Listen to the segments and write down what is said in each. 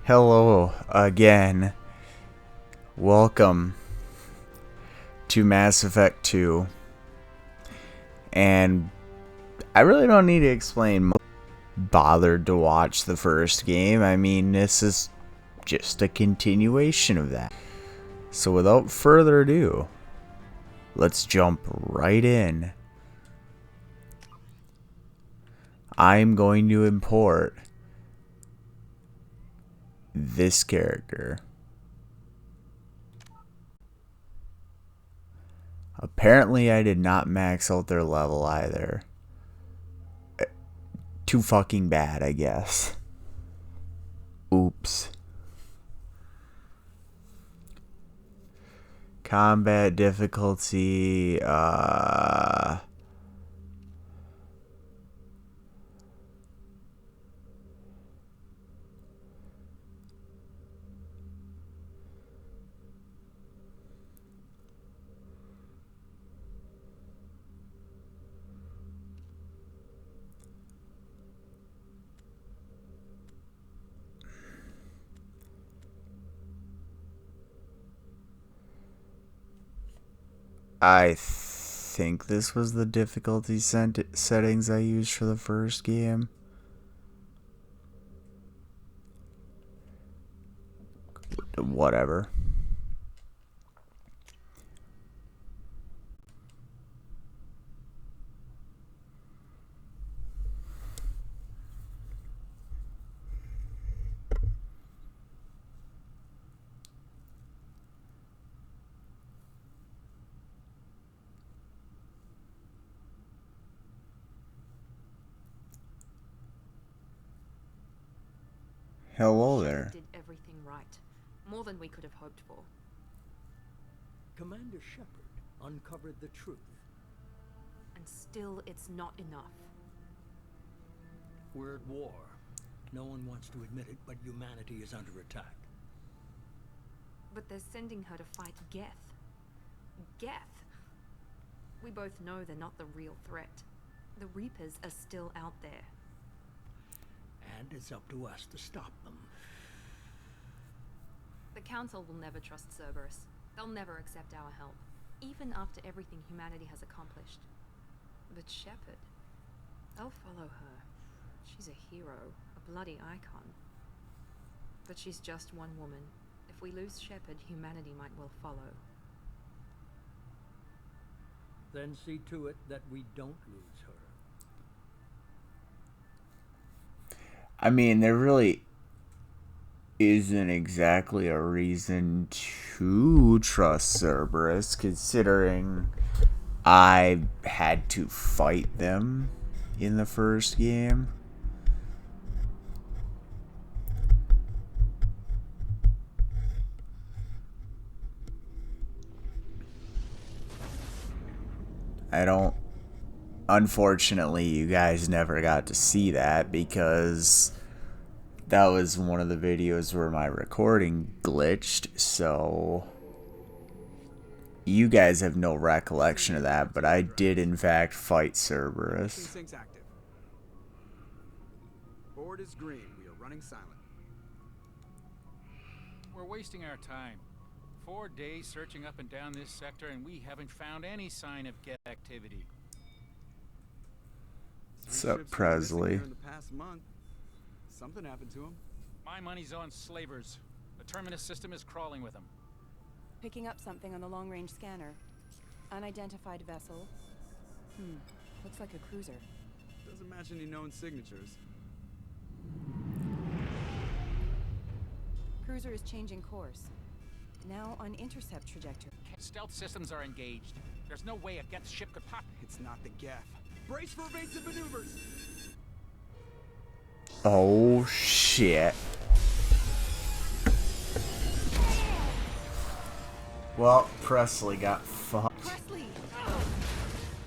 Hello again. Welcome to Mass Effect 2. And I really don't need to explain. Bothered to watch the first game. I mean, this is just a continuation of that. So without further ado, let's jump right in. I'm going to import this character. Apparently I did not max out their level either. Too fucking bad, I guess. Oops. Combat difficulty, I think this was the difficulty settings I used for the first game. Whatever. Hello there. Did everything right. More than we could have hoped for. Commander Shepard uncovered the truth. And still, it's not enough. We're at war. No one wants to admit it, but humanity is under attack. But they're sending her to fight Geth. Geth! We both know they're not the real threat. The Reapers are still out there. And it's up to us to stop them. The Council will never trust Cerberus. They'll never accept our help, even after everything humanity has accomplished. But Shepard, they'll follow her. She's a hero, a bloody icon. But she's just one woman. If we lose Shepard, humanity might well follow. Then see to it that we don't lose her. I mean, there really isn't exactly a reason to trust Cerberus, considering I had to fight them in the first game. Unfortunately, you guys never got to see that because that was one of the videos where my recording glitched, so you guys have no recollection of that, but I did in fact fight Cerberus. Precinct's active. Board is green. We are running silent. We're wasting our time. 4 days searching up and down this sector, and we haven't found any sign of Geth activity. What's up, Presley? In the past month, something happened to him. My money's on slavers. The Terminus system is crawling with them. Picking up something on the long-range scanner. Unidentified vessel. Looks like a cruiser. Doesn't match any known signatures. Cruiser is changing course. Now on intercept trajectory. Stealth systems are engaged. There's no way a Geth ship could pop. It's not the Geth. Brace for evasive maneuvers. Oh shit. Well, Presley got fucked. Presley!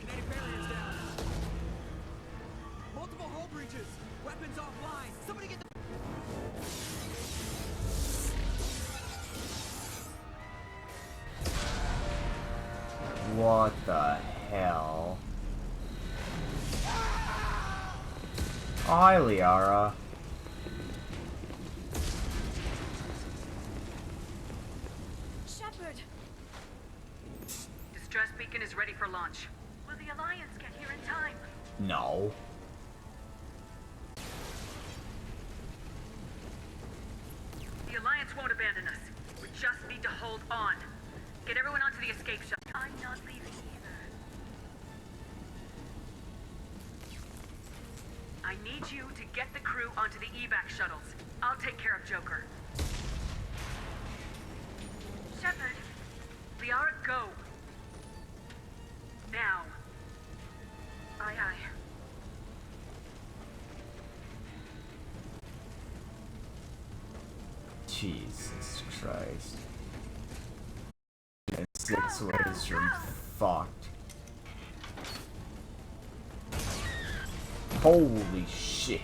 Kinetic barriers down. Multiple hull breaches. Weapons offline. Somebody get the... What the hell? Oh, hi, Liara. Shepard! Distress beacon is ready for launch. Will the Alliance get here in time? No. The Alliance won't abandon us. We just need to hold on. Get everyone onto the escape shuttle. I'm not leaving either. I need you to get the crew onto the evac shuttles. I'll take care of Joker. Shepard. Liara, go. Now. Aye, aye. Jesus Christ. And 6 ways from fucked. Holy shit.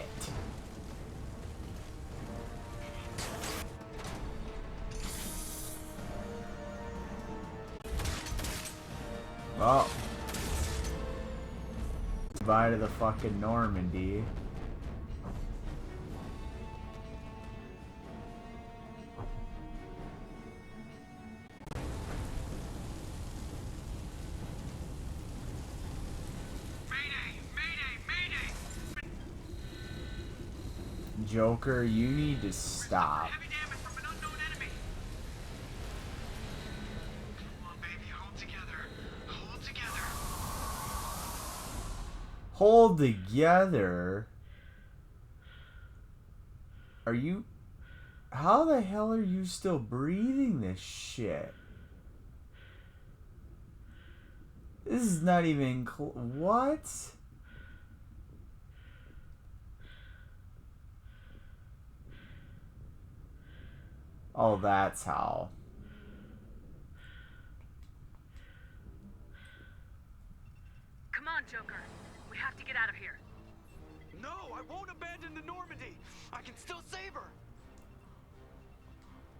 Well. Goodbye to the fucking Normandy. Joker, you need to stop. Heavy damage from an unknown enemy. Come on, baby, hold together. Hold together. Hold together? Are you... How the hell are you still breathing this shit? This is not even... What? Oh, that's how. Come on, Joker. We have to get out of here. No, I won't abandon the Normandy. I can still save her.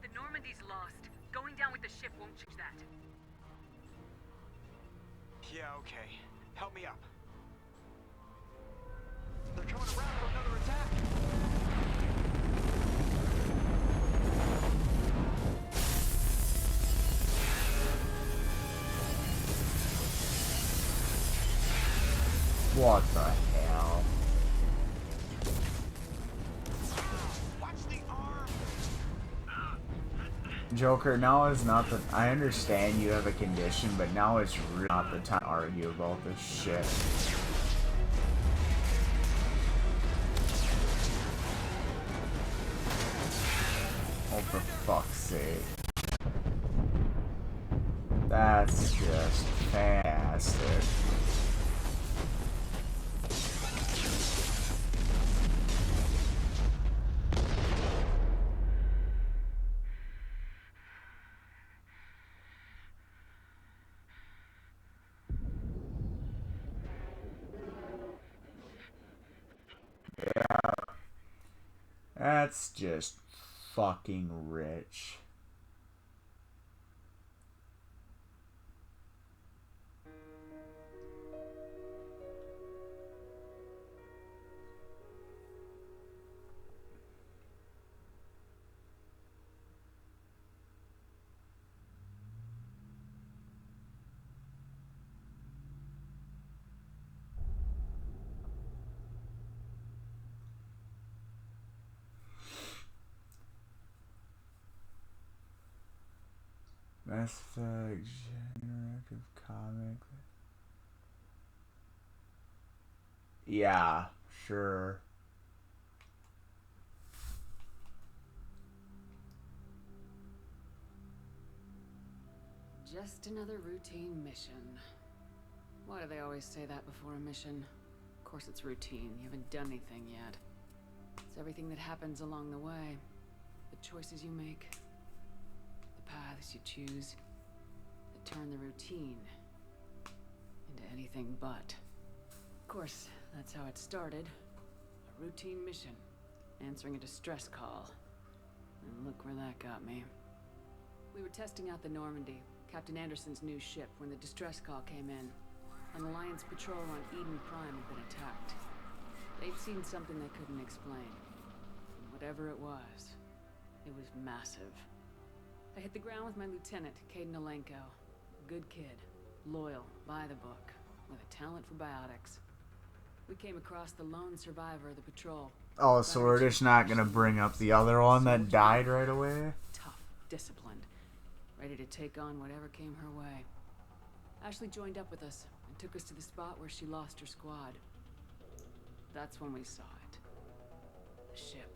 The Normandy's lost. Going down with the ship won't change that. Yeah, okay. Help me up. They're coming around for another attack. What the hell? Watch the arm. Joker, now is not the... I understand you have a condition, but now it's really not the time to argue about this shit. Oh, for fuck's sake. That's just fantastic. That's just fucking rich. Mass Effect interactive comic. Yeah, sure. Just another routine mission. Why do they always say that before a mission? Of course it's routine. You haven't done anything yet. It's everything that happens along the way. The choices you make. The paths you choose. That turn the routine into anything but. Of course, that's how it started. A routine mission. Answering a distress call. And look where that got me. We were testing out the Normandy, Captain Anderson's new ship, when the distress call came in. An Alliance patrol on Eden Prime had been attacked. They'd They'd seen something they couldn't explain. And whatever it was massive. I hit the ground with my lieutenant, Caden Alenko. Good kid, loyal, by the book, with a talent for biotics. We came across the lone survivor of the patrol. Oh, so we're just not gonna bring up the other one that died right away? Tough, disciplined, ready to take on whatever came her way. Ashley joined up with us and took us to the spot where she lost her squad. That's when we saw it. The ship.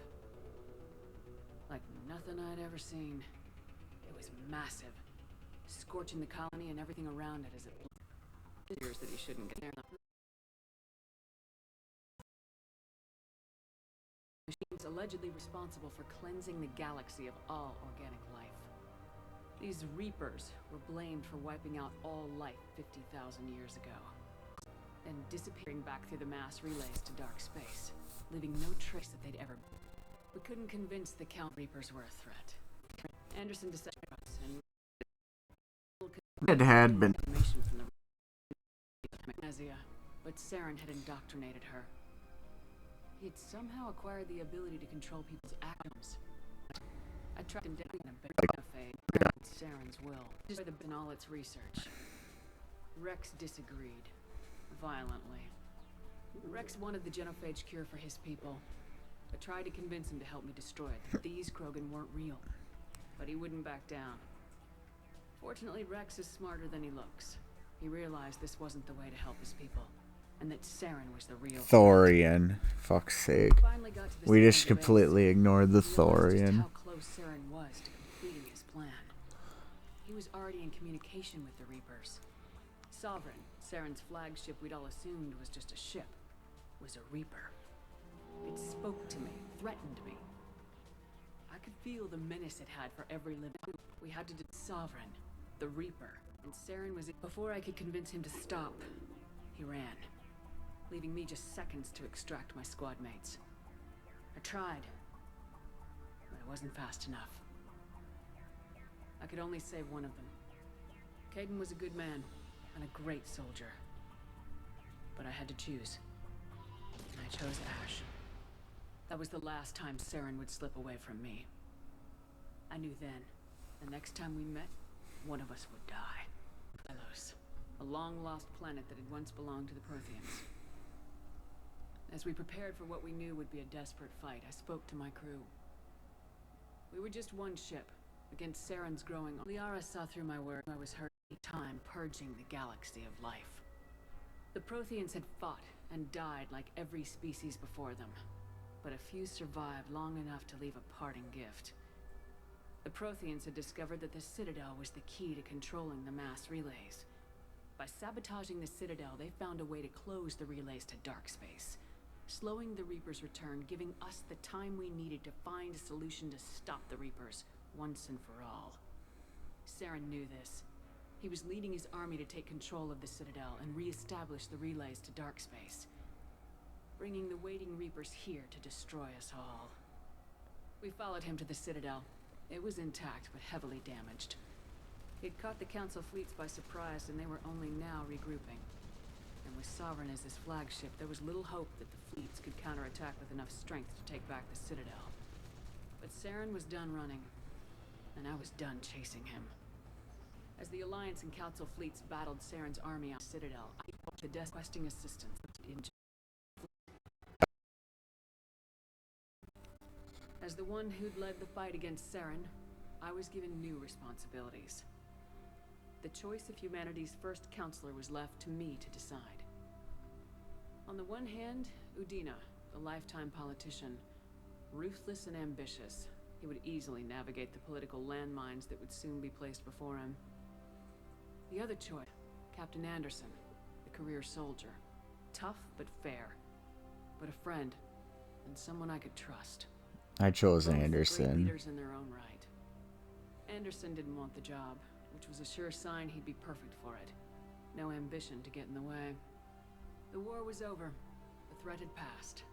Like nothing I'd ever seen. It was massive, scorching the colony and everything around it as it appears that he shouldn't get there. Machines allegedly responsible for cleansing the galaxy of all organic life. These Reapers were blamed for wiping out all life 50,000 years ago, and disappearing back through the mass relays to dark space, leaving no trace that they'd ever been. We couldn't convince the Count Reapers were a threat. Anderson decided us, and It had been. information from the amnesia, but Saren had indoctrinated her. He had somehow acquired the ability to control people's actions. I tracked him down in a big cafe, against Saren's will, just in all its research. Rex disagreed, violently. Rex wanted the genophage cure for his people. I tried to convince him to help me destroy it. These Krogan weren't real, but he wouldn't back down. Fortunately, Rex is smarter than he looks. He realized this wasn't the way to help his people, and that Saren was the real Thorian. Fuck's sake. Finally got to the We center just of the base. completely ignored the Realized just Thorian. how close Saren was to completing his plan. He was already in communication with the Reapers. Sovereign, Saren's flagship we'd all assumed was just a ship, was a Reaper. It spoke to me, threatened me. I could feel the menace it had for every living. We had to do Sovereign, the Reaper, and Saren was... Before I could convince him to stop, he ran, leaving me just seconds to extract my squad mates. I tried, but I wasn't fast enough. I could only save one of them. Caden was a good man and a great soldier, but I had to choose, and I chose Ash. That was the last time Saren would slip away from me. I knew then, the next time we met, one of us would die. Delos, a long-lost planet that had once belonged to the Protheans. As we prepared for what we knew would be a desperate fight, I spoke to my crew. We were just one ship, against Saren's growing... Liara saw through my words. I was hurt time purging the galaxy of life. The Protheans had fought and died like every species before them, but a few survived long enough to leave a parting gift. The Protheans had discovered that the Citadel was the key to controlling the mass relays. By sabotaging the Citadel, they found a way to close the relays to dark space, slowing the Reapers' return, giving us the time we needed to find a solution to stop the Reapers once and for all. Saren knew this. He was leading his army to take control of the Citadel and re-establish the relays to dark space, bringing the waiting Reapers here to destroy us all. We followed him to the Citadel. It was intact, but heavily damaged. He'd caught the Council fleets by surprise, and they were only now regrouping. And with Sovereign as his flagship, there was little hope that the fleets could counterattack with enough strength to take back the Citadel. But Saren was done running, and I was done chasing him. As the Alliance and Council fleets battled Saren's army on the Citadel, I watched the desk requesting assistance. As the one who'd led the fight against Saren, I was given new responsibilities. The choice of humanity's first counselor was left to me to decide. On the one hand, Udina, the lifetime politician, ruthless and ambitious. He would easily navigate the political landmines that would soon be placed before him. The other choice, Captain Anderson, the career soldier. Tough but fair, but a friend, and someone I could trust. I chose Both great Anderson. leaders in their own right. Anderson didn't want the job, which was a sure sign he'd be perfect for it. No ambition to get in the way. The war was over. The threat had passed.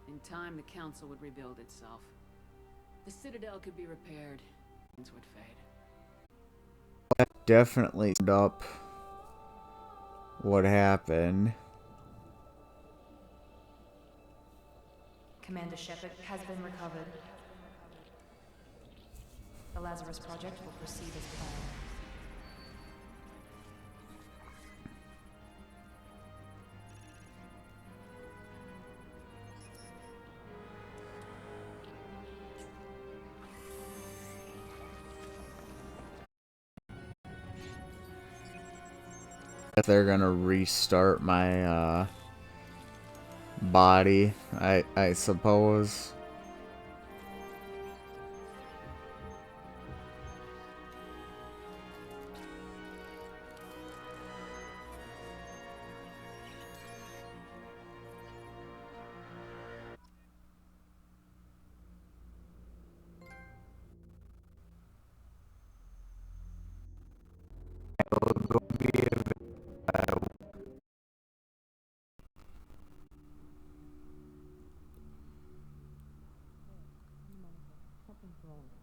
In time, the Council would rebuild itself. The Citadel could be repaired. Things would fade. Definitely summed up what happened. Commander Shepard has been recovered. The Lazarus Project will proceed as planned. They're gonna restart my body, I suppose.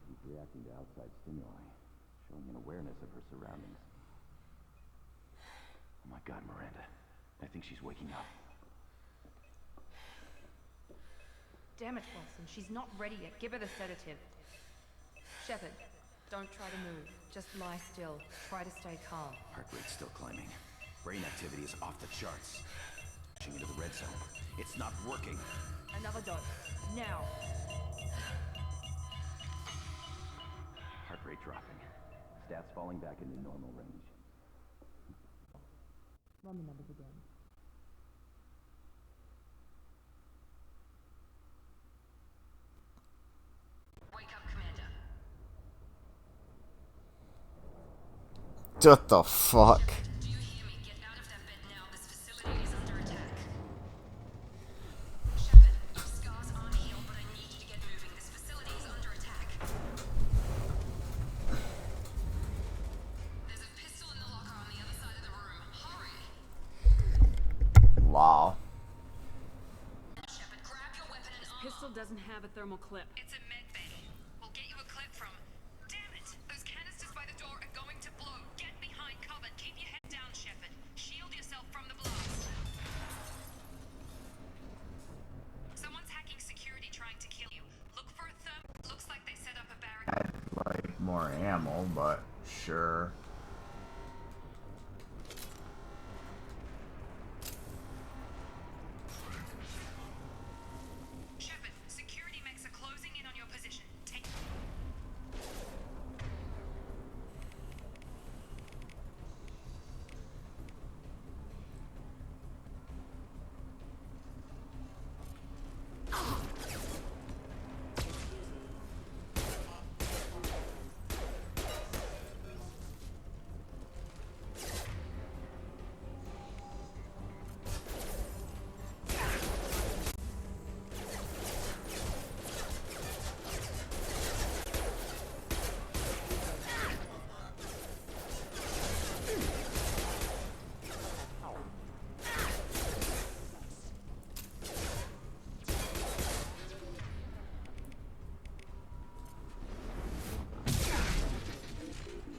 She's reacting to outside stimuli, showing an awareness of her surroundings. Oh my god, Miranda. I think she's waking up. Damn it, Wilson. She's not ready yet. Give her the sedative. Shepard, don't try to move. Just lie still. Try to stay calm. Heart rate's still climbing. Brain activity is off the charts. Pushing into the red zone. It's not working. Another dose. Now. Heart rate dropping. Stats falling back into normal range. Run the numbers again. Wake up, Commander. What the fuck? Do you hear me? Get out of that bed now. This facility is under attack. Shepard, your scars aren't healed, but I need you to get moving. This facility is under attack. There's a pistol in the locker on the other side of the room. Hurry! Wow. Shepard, grab your weapon and armor. Pistol doesn't have a thermal clip. It's a med bay. We'll get you a clip from... Damn it! Those canisters by the door are going to blow. Get behind cover. Keep your head down, Shepard. Shield yourself from the blast. Someone's hacking security trying to kill you. Look for a therm... Looks like they set up a barricade. I'd like more ammo, but sure. Shepard, security mechs are closing in on your position. Take...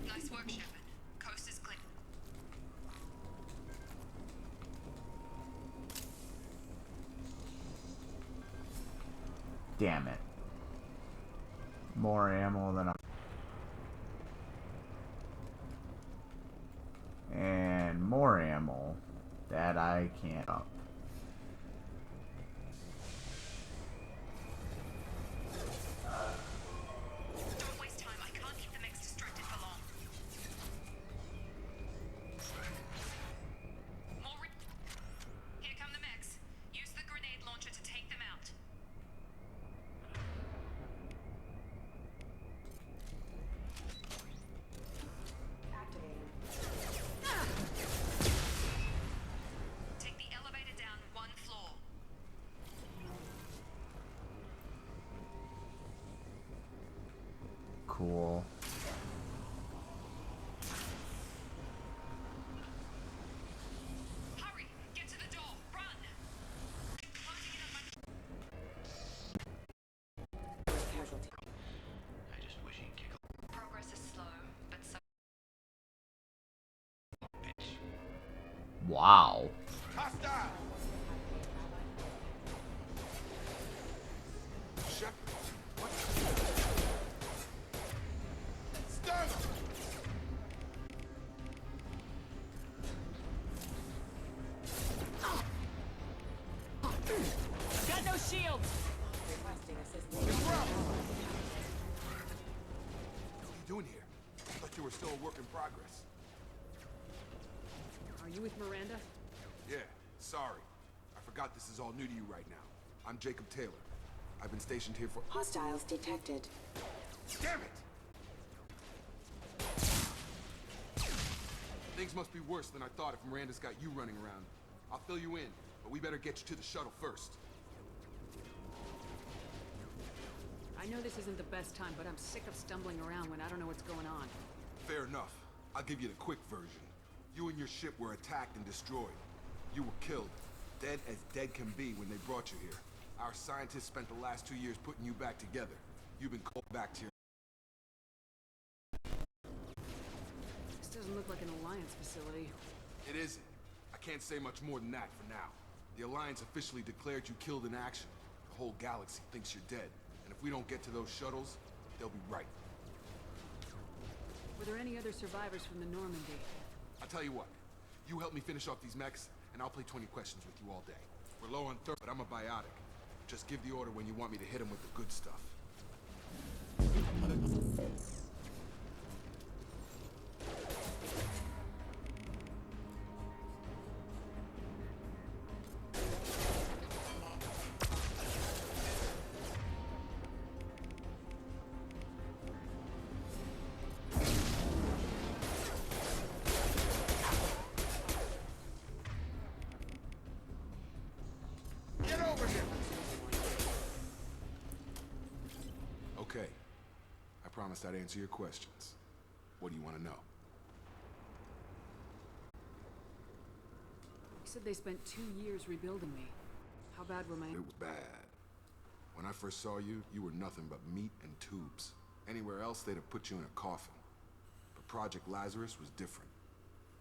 Nice work, Shepard. Coast is clear. Damn it. More ammo than I... And more ammo that I can't up. Don't waste time. I can't keep the mechs distracted for long. Here come the mechs. Use the grenade launcher to take them out. Take the elevator down one floor. Cool. Hurry! Get to the door! Run! Closing in on my... I just wish he'd kick a Progress is slow, but so... bitch. Wow. Hostile! Got no shields! What are you doing here? I thought you were still a work in progress. Are you with Miranda? Yeah, sorry. I forgot this is all new to you right now. I'm Jacob Taylor. I've been stationed here for— Hostiles detected. Damn it! Things must be worse than I thought if Miranda's got you running around. I'll fill you in, but we better get you to the shuttle first. I know this isn't the best time, but I'm sick of stumbling around when I don't know what's going on. Fair enough. I'll give you the quick version. You and your ship were attacked and destroyed. You were killed. Dead as dead can be when they brought you here. Our scientists spent the last 2 years putting you back together. You've been called back to your— This doesn't look like an Alliance facility. It isn't. I can't say much more than that for now. The Alliance officially declared you killed in action. The whole galaxy thinks you're dead. And if we don't get to those shuttles, they'll be right. Were there any other survivors from the Normandy? I'll tell you what. You help me finish off these mechs, and I'll play 20 questions with you all day. We're low on thirst, but I'm a biotic. Just give the order when you want me to hit him with the good stuff. Get over here! Okay. I promised I'd answer your questions. What do you want to know? You said they spent 2 years rebuilding me. How bad were my— It was bad. When I first saw you, you were nothing but meat and tubes. Anywhere else, they'd have put you in a coffin. But Project Lazarus was different.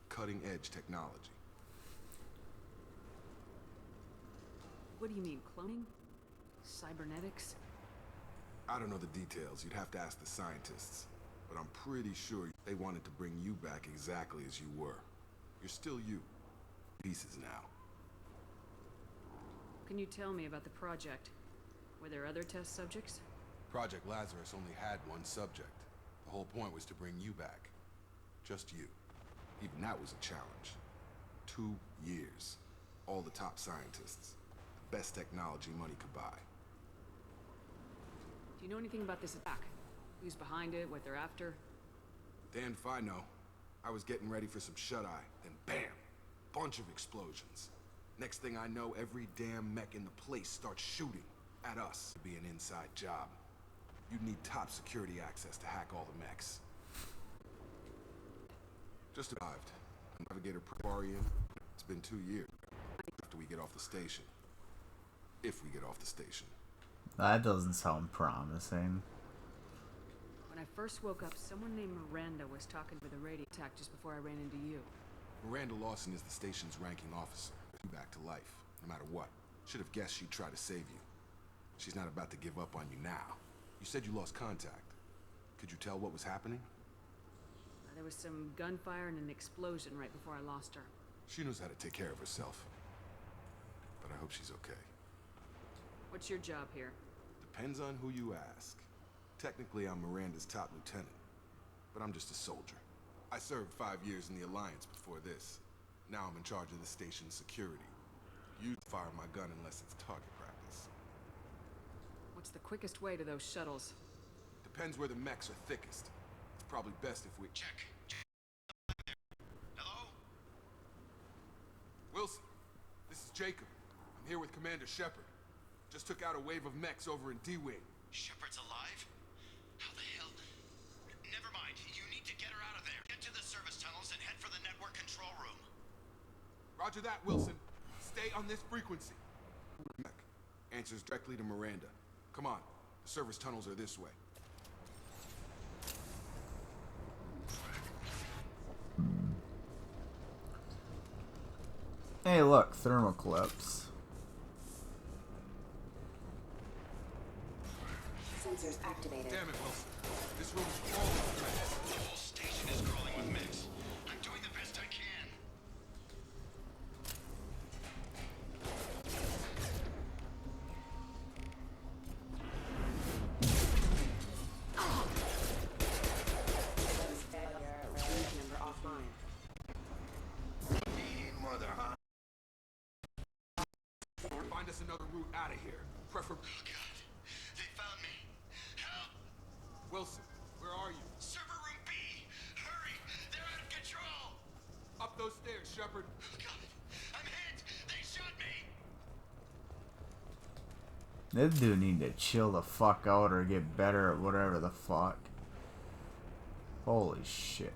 Cutting-edge technology. What do you mean, cloning? Cybernetics? I don't know the details. You'd have to ask the scientists. But I'm pretty sure they wanted to bring you back exactly as you were. You're still you. Pieces now. Can you tell me about the project? Were there other test subjects? Project Lazarus only had one subject. The whole point was to bring you back. Just you. Even that was a challenge. 2 years. All the top scientists. The best technology money could buy. Do you know anything about this attack? Who's behind it, what they're after? Damned if I know. I was getting ready for some shut-eye, then bam! Bunch of explosions. Next thing I know, every damn mech in the place starts shooting at us. It'd be an inside job. You'd need top security access to hack all the mechs. Just arrived. Navigator Preparian. It's been 2 years after we get off the station. If we get off the station. That doesn't sound promising. When I first woke up, someone named Miranda was talking with a radio attack just before I ran into you. Miranda Lawson is the station's ranking officer. You back to life, no matter what. Should have guessed she'd try to save you. She's not about to give up on you now. You said you lost contact. Could you tell what was happening? There was some gunfire and an explosion right before I lost her. She knows how to take care of herself. But I hope she's okay. What's your job here? Depends on who you ask. Technically, I'm Miranda's top lieutenant. But I'm just a soldier. I served 5 years in the Alliance before this. Now I'm in charge of the station's security. You fire my gun unless it's target practice. What's the quickest way to those shuttles? Depends where the mechs are thickest. It's probably best if we— Check. Hello? Wilson, this is Jacob. I'm here with Commander Shepard. Just took out a wave of mechs over in D-Wing. Shepard's alive? How the hell? Never mind. You need to get her out of there. Get to the service tunnels and head for the network control room. Roger that, Wilson. Stay on this frequency. Mech answers directly to Miranda. Come on. The service tunnels are this way. Hey, look, thermoclips. Sensors activated. Damn it, Wilson. This room is full of mechs. The whole station is crawling with mechs. I'm doing the best I can. find us another route out of here. Preferably. Oh, God. They found me. Help! Wilson, where are you? Server room B! Hurry! They're out of control! Up those stairs, Shepard. Oh, God. I'm hit! They shot me! This dude need to chill the fuck out or get better at whatever the fuck. Holy shit.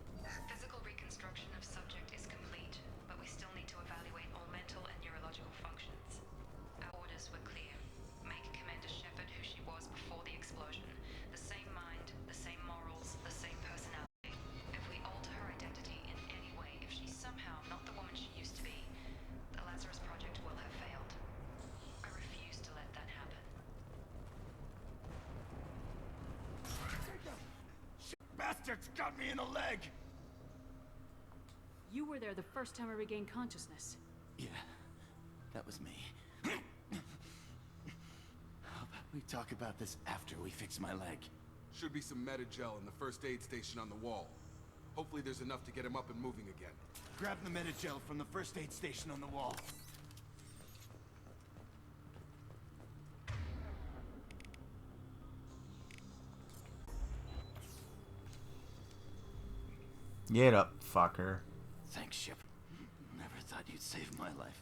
Physical reconstruction of subject is complete, but we still need to evaluate all mental and neurological functions. Our orders were clear. Make Commander Shepard who she was before the explosion. The same mind, the same morals, the same personality. If we alter her identity in any way, if she's somehow not the woman she used to be, the Lazarus Project will have failed. I refuse to let that happen. Bastards got me in the leg! You were there the first time I regained consciousness. Yeah, that was me. How about we talk about this after we fix my leg? Should be some Medi-gel in the first aid station on the wall. Hopefully there's enough to get him up and moving again. Grab the Medi-gel from the first aid station on the wall. Get up, fucker. Thanks, Ship. Never thought you'd save my life.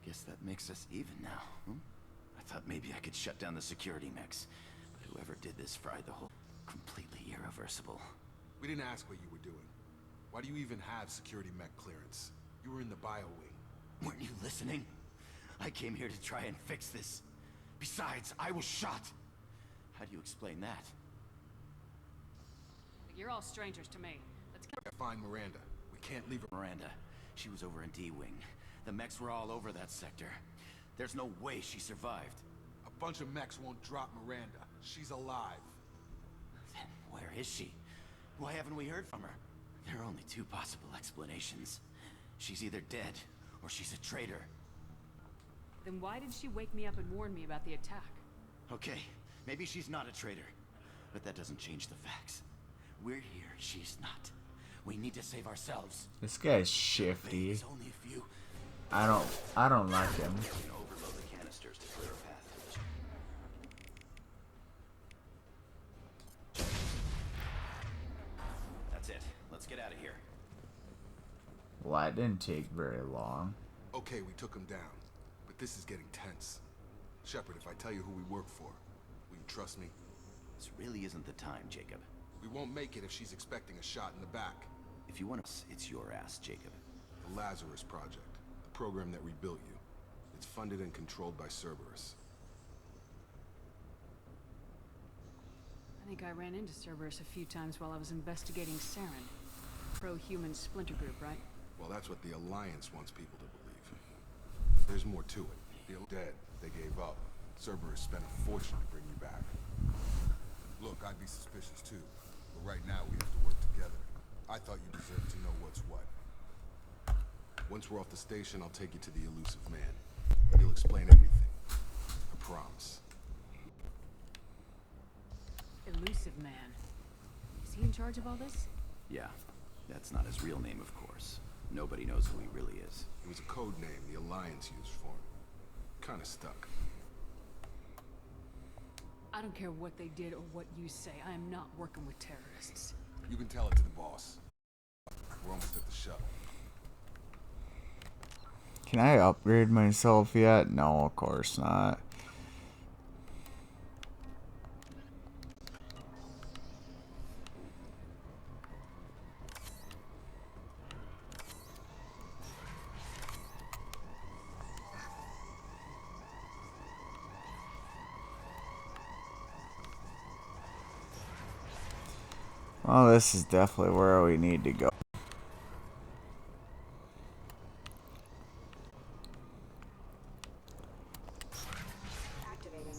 Guess that makes us even now, hmm? I thought maybe I could shut down the security mechs, but whoever did this fried the whole... completely irreversible. We didn't ask what you were doing. Why do you even have security mech clearance? You were in the bio wing. Weren't you listening? I came here to try and fix this. Besides, I was shot. How do you explain that? You're all strangers to me. Let's go. Find Miranda. We can't leave her. Miranda. She was over in D-Wing. The mechs were all over that sector. There's no way she survived. A bunch of mechs won't drop Miranda. She's alive. Then where is she? Why haven't we heard from her? There are only two possible explanations. She's either dead, or she's a traitor. Then why did she wake me up and warn me about the attack? Okay, maybe she's not a traitor. But that doesn't change the facts. We're here, she's not. We need to save ourselves. This guy's shifty. There's only a few. I don't like him. We can overload the canisters to clear a path. That's it. Let's get out of here. Well, that didn't take very long. Okay, we took him down. But this is getting tense. Shepard, if I tell you who we work for, will you trust me? This really isn't the time, Jacob. We won't make it if she's expecting a shot in the back. If you want us, it's your ass, Jacob. The Lazarus Project, the program that rebuilt you. It's funded and controlled by Cerberus. I think I ran into Cerberus a few times while I was investigating Saren. Pro-human splinter group, right? Well, that's what the Alliance wants people to believe. There's more to it. They're dead. They gave up. Cerberus spent a fortune to bring you back. Look, I'd be suspicious too. But right now we have to work together. I thought you deserved to know what's what. Once we're off the station, I'll take you to the Illusive Man. He'll explain everything. I promise. Illusive Man. Is he in charge of all this? Yeah, that's not his real name, of course. Nobody knows who he really is. It was a code name the Alliance used for him. Kinda stuck. I don't care what they did or what you say. I am not working with terrorists. You can tell it to the boss. We're almost at the shuttle. Can I upgrade myself yet? No, of course not. Well, this is definitely where we need to go. Activating.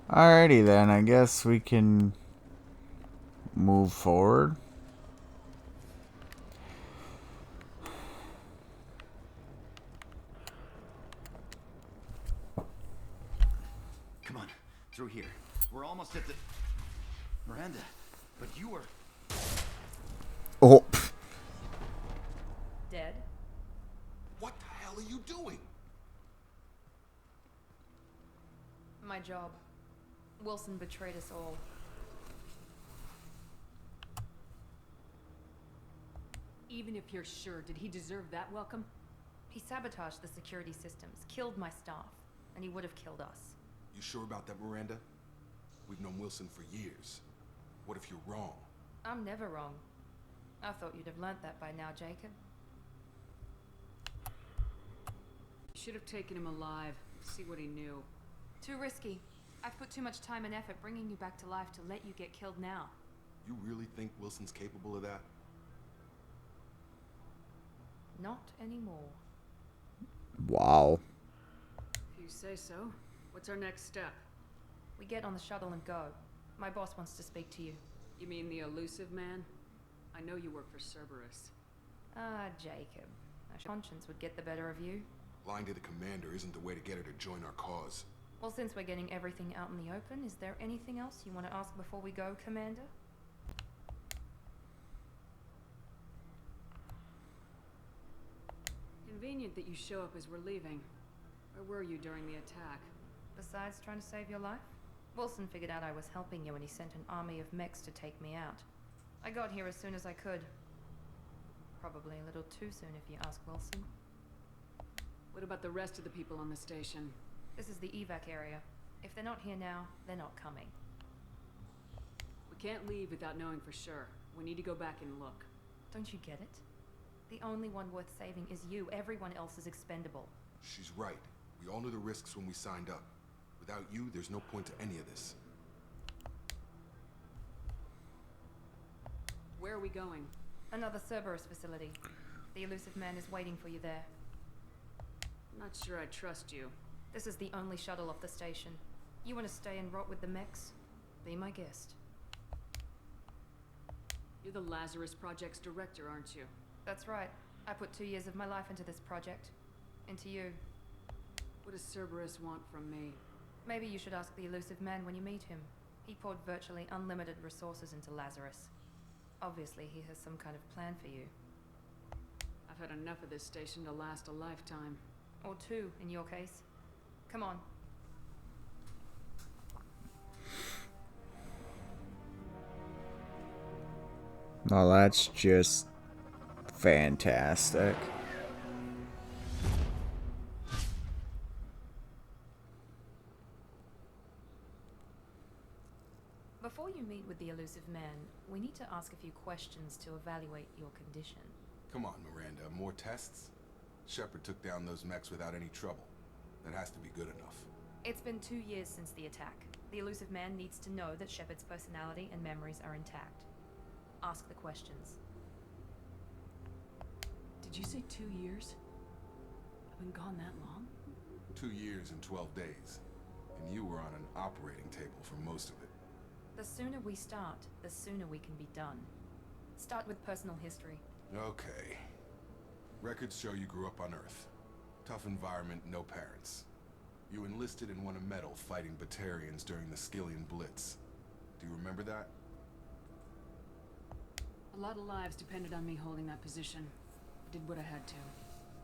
Alrighty then, I guess we can move forward. Come on, through here. We're almost at the... Miranda, but you were... Oh, Dead? What the hell are you doing? My job. Wilson betrayed us all. Even if you're sure, did he deserve that welcome? He sabotaged the security systems, killed my staff, and he would have killed us. You sure about that, Miranda? We've known Wilson for years. What if you're wrong? I'm never wrong. I thought you'd have learnt that by now, Jacob. You should have taken him alive. See what he knew. Too risky. I've put too much time and effort bringing you back to life to let you get killed now. You really think Wilson's capable of that? Not anymore. wow. If you say so. What's our next step? We get on the shuttle and go. My boss wants to speak to you. You mean the Illusive man? I know you work for Cerberus. Ah, Jacob. A conscience would get the better of you. Lying to the commander isn't the way to get her to join our cause. Well, since we're getting everything out in the open, is there anything else you want to ask before we go, Commander? Convenient that you show up as we're leaving. Where were you during the attack? Besides trying to save your life? Wilson figured out I was helping you and he sent an army of mechs to take me out. I got here as soon as I could. Probably a little too soon if you ask Wilson. What about the rest of the people on the station? This is the evac area. If they're not here now, they're not coming. We can't leave without knowing for sure. We need to go back and look. Don't you get it? The only one worth saving is you. Everyone else is expendable. She's right. We all knew the risks when we signed up. Without you, there's no point to any of this. Where are we going? Another Cerberus facility. The Illusive man is waiting for you there. I'm not sure I trust you. This is the only shuttle off the station. You want to stay and rot with the mechs? Be my guest. You're the Lazarus Project's director, aren't you? That's right. I put 2 years of my life into this project. Into you. What does Cerberus want from me? Maybe you should ask the Illusive man when you meet him. He poured virtually unlimited resources into Lazarus. Obviously, he has some kind of plan for you. I've had enough of this station to last a lifetime. Or 2, in your case. Come on. Well, that's just fantastic. Before you meet with the Illusive man, we need to ask a few questions to evaluate your condition. Come on, Miranda. More tests? Shepard took down those mechs without any trouble. That has to be good enough. It's been 2 years since the attack. The Illusive man needs to know that Shepard's personality and memories are intact. Ask the questions. Did you say 2 years? I've been gone that long? 2 years and 12 days. And you were on an operating table for most of it. The sooner we start, the sooner we can be done. Start with personal history. Okay. Records show you grew up on Earth. Tough environment, no parents. You enlisted and won a medal fighting Batarians during the Skillian Blitz. Do you remember that? A lot of lives depended on me holding that position. I did what I had to.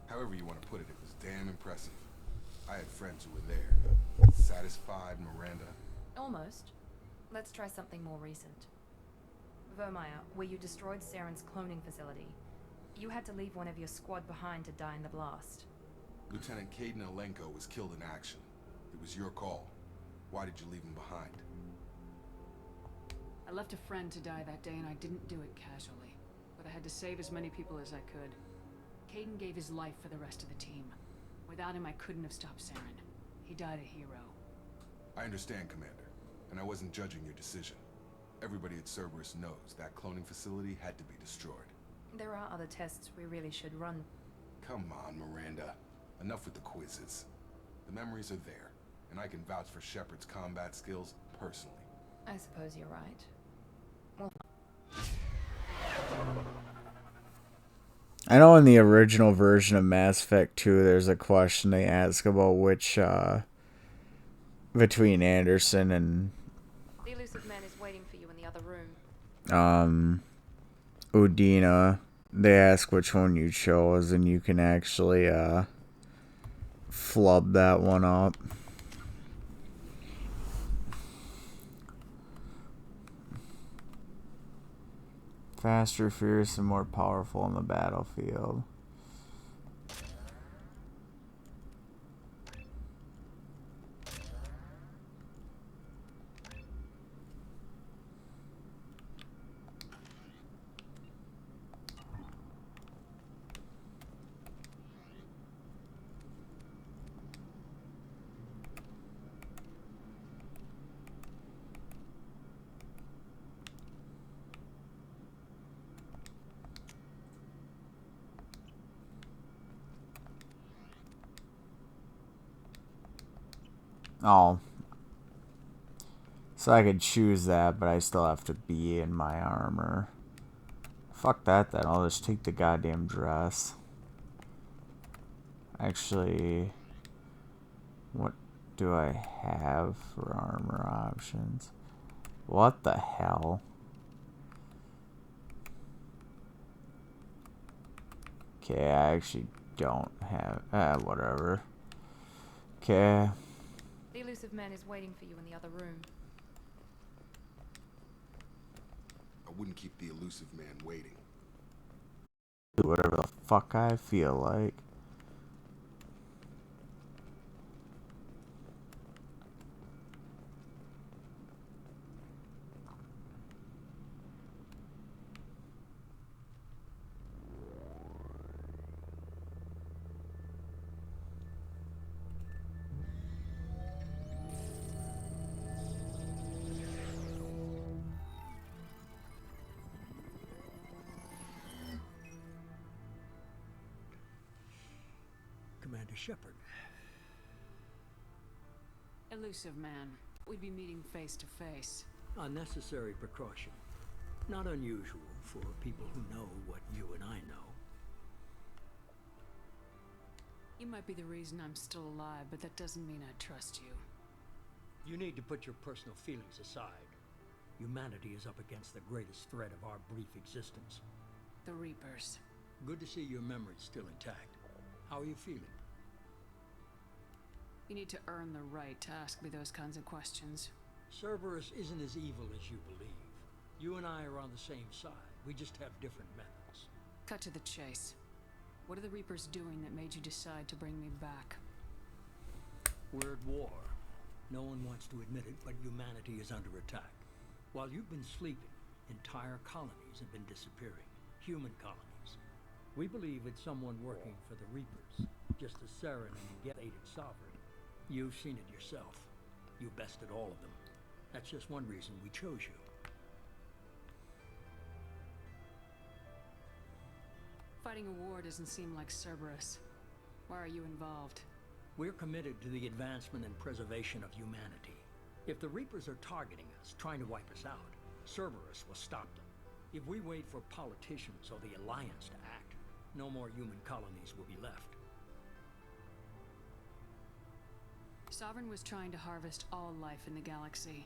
However you want to put it, it was damn impressive. I had friends who were there. Satisfied, Miranda? Almost. Let's try something more recent. Vermeer, where you destroyed Saren's cloning facility. You had to leave one of your squad behind to die in the blast. Lieutenant Caden Alenko was killed in action. It was your call. Why did you leave him behind? I left a friend to die that day and I didn't do it casually. But I had to save as many people as I could. Caden gave his life for the rest of the team. Without him, I couldn't have stopped Saren. He died a hero. I understand, Commander. And I wasn't judging your decision. Everybody at Cerberus knows that cloning facility had to be destroyed. There are other tests we really should run. Come on, Miranda. Enough with the quizzes. The memories are there, and I can vouch for Shepard's combat skills personally. I suppose you're right. Well, I know in the original version of Mass Effect 2, there's a question they ask about which, between Anderson and, the Illusive man is waiting for you in the other room. Udina. They ask which one you chose, and you can actually, flub that one up. Faster, fierce, and more powerful on the battlefield. Oh. So I could choose that, but I still have to be in my armor. Fuck that then, I'll just take the goddamn dress. Actually, what do I have for armor options? What the hell? Okay, I actually don't have, whatever. Okay. The Illusive man is waiting for you in the other room. I wouldn't keep the Illusive man waiting. Do whatever the fuck I feel like. Commander Shepard. Illusive man. We'd be meeting face to face. Unnecessary precaution. Not unusual for people who know what you and I know. You might be the reason I'm still alive, but that doesn't mean I trust you. You need to put your personal feelings aside. Humanity is up against the greatest threat of our brief existence. The Reapers. Good to see your memory's still intact. How are you feeling? You need to earn the right to ask me those kinds of questions. Cerberus isn't as evil as you believe. You and I are on the same side. We just have different methods. Cut to the chase. What are the Reapers doing that made you decide to bring me back? We're at war. No one wants to admit it, but humanity is under attack. While you've been sleeping, entire colonies have been disappearing. Human colonies. We believe it's someone working for the Reapers, just as Saren and Get aided Sovereign. You've seen it yourself. You bested all of them. That's just one reason we chose you. Fighting a war doesn't seem like Cerberus. Why are you involved? We're committed to the advancement and preservation of humanity. If the Reapers are targeting us, trying to wipe us out, Cerberus will stop them. If we wait for politicians or the Alliance to act, no more human colonies will be left. Sovereign was trying to harvest all life in the galaxy.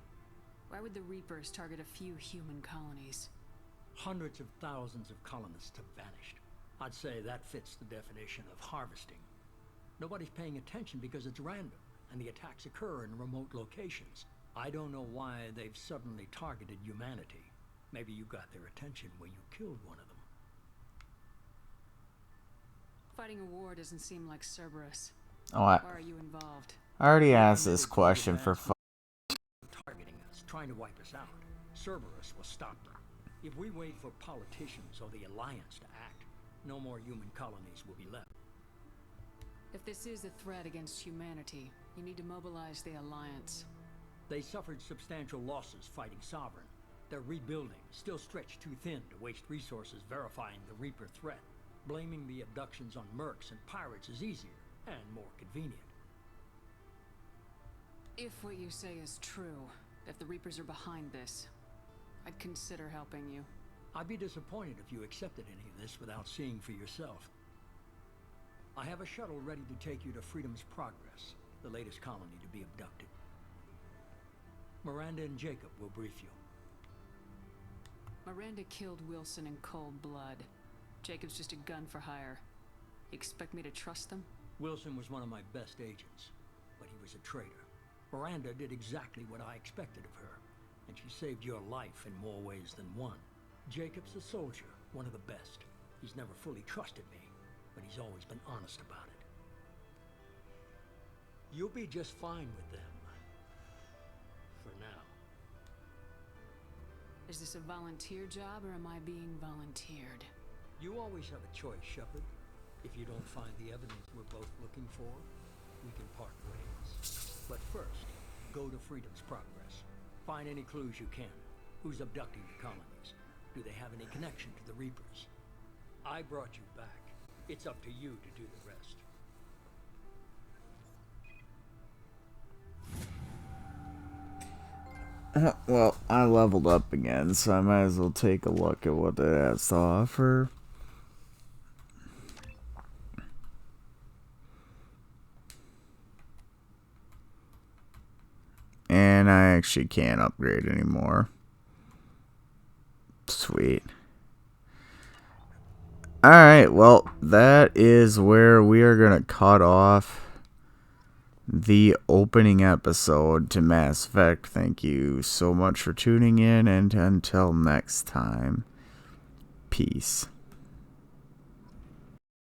Why would the Reapers target a few human colonies? Hundreds of thousands of colonists have vanished. I'd say that fits the definition of harvesting. Nobody's paying attention because it's random, and the attacks occur in remote locations. I don't know why they've suddenly targeted humanity. Maybe you got their attention when you killed one of them. Fighting a war doesn't seem like Cerberus. Oh, Why are you involved? I already asked this question for targeting us, trying to wipe us out. Cerberus will stop them. If we wait for politicians or the Alliance to act, no more human colonies will be left. If this is a threat against humanity, you need to mobilize the Alliance. They suffered substantial losses fighting Sovereign. They're rebuilding, still stretched too thin to waste resources verifying the Reaper threat. Blaming the abductions on mercs and pirates is easier and more convenient. If what you say is true, if the Reapers are behind this, I'd consider helping you. I'd be disappointed if you accepted any of this without seeing for yourself. I have a shuttle ready to take you to Freedom's Progress, the latest colony to be abducted. Miranda and Jacob will brief you. Miranda killed Wilson in cold blood. Jacob's just a gun for hire. You expect me to trust them? Wilson was one of my best agents, but he was a traitor. Miranda did exactly what I expected of her, and she saved your life in more ways than one. Jacob's a soldier, one of the best. He's never fully trusted me, but he's always been honest about it. You'll be just fine with them. For now. Is this a volunteer job, or am I being volunteered? You always have a choice, Shepard. If you don't find the evidence we're both looking for, we can part ways. But first, go to Freedom's Progress. Find any clues you can. Who's abducting the colonies? Do they have any connection to the Reapers? I brought you back. It's up to you to do the rest. Well, I leveled up again, so I might as well take a look at what it has to offer. And I actually can't upgrade anymore. Sweet. Alright, well, that is where we are going to cut off the opening episode to Mass Effect. Thank you so much for tuning in, and until next time, peace.